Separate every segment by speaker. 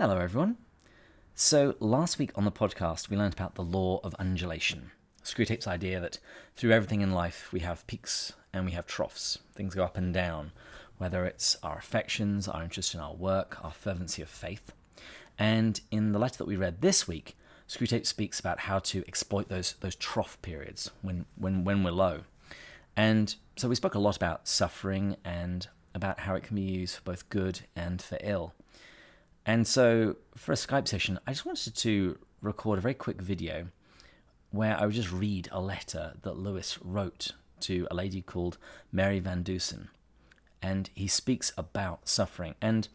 Speaker 1: Hello, everyone. So, last week on the podcast, we learned about the law of undulation. Screwtape's idea that through everything in life, we have peaks and we have troughs. Things go up and down, whether it's our affections, our interest in our work, our fervency of faith. And in the letter that we read this week, Screwtape speaks about how to exploit those trough periods when we're low. And so we spoke a lot about suffering and about how it can be used for both good and for ill. And so for a Skype session, I just wanted to record a very quick video where I would just read a letter that Lewis wrote to a lady called Mary Van Dusen. And he speaks about suffering. And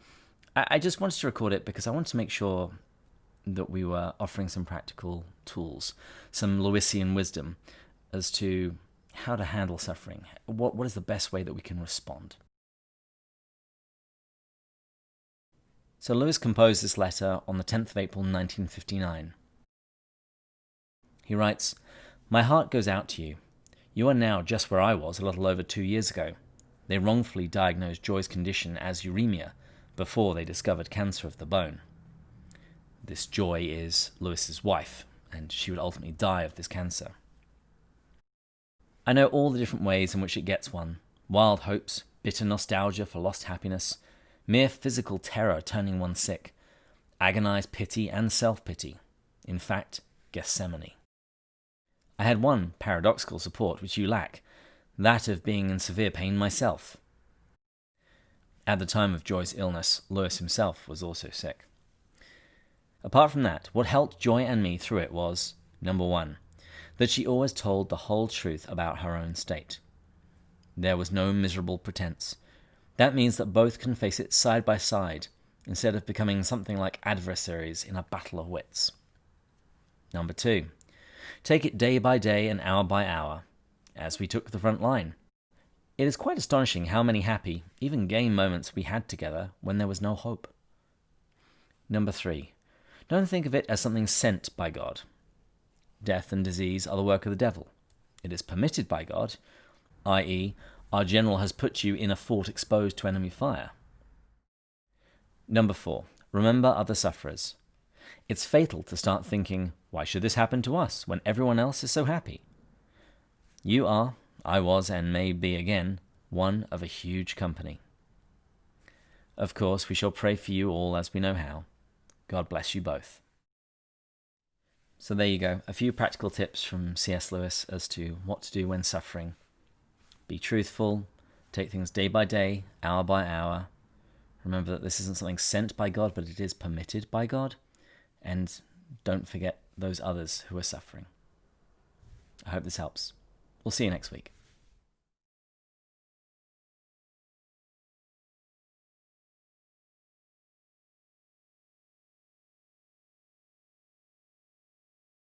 Speaker 1: I just wanted to record it because I wanted to make sure that we were offering some practical tools, some Lewisian wisdom as to how to handle suffering. What is the best way that we can respond? So Lewis composed this letter on the 10th of April 1959. He writes, "My heart goes out to you. You are now just where I was a little over 2 years ago. They wrongfully diagnosed Joy's condition as uremia before they discovered cancer of the bone." This Joy is Lewis's wife, and she would ultimately die of this cancer. "I know all the different ways in which it gets one. Wild hopes, bitter nostalgia for lost happiness, mere physical terror turning one sick, agonized pity and self-pity. In fact, Gethsemane. I had one paradoxical support which you lack, that of being in severe pain myself." At the time of Joy's illness, Lewis himself was also sick. Apart from that, what helped Joy and me through it was, number one, that she always told the whole truth about her own state. There was no miserable pretense. That means that both can face it side by side, instead of becoming something like adversaries in a battle of wits. Number two, take it day by day and hour by hour, as we took the front line. It is quite astonishing how many happy, even gay moments we had together when there was no hope. Number three, don't think of it as something sent by God. Death and disease are the work of the devil. It is permitted by God, i.e., our general has put you in a fort exposed to enemy fire. Number four, remember other sufferers. It's fatal to start thinking, why should this happen to us when everyone else is so happy? You are, I was, and may be again, one of a huge company. Of course, we shall pray for you all as we know how. God bless you both. So there you go, a few practical tips from C.S. Lewis as to what to do when suffering. Be truthful, take things day by day, hour by hour. Remember that this isn't something sent by God, but it is permitted by God. And don't forget those others who are suffering. I hope this helps. We'll see you next week.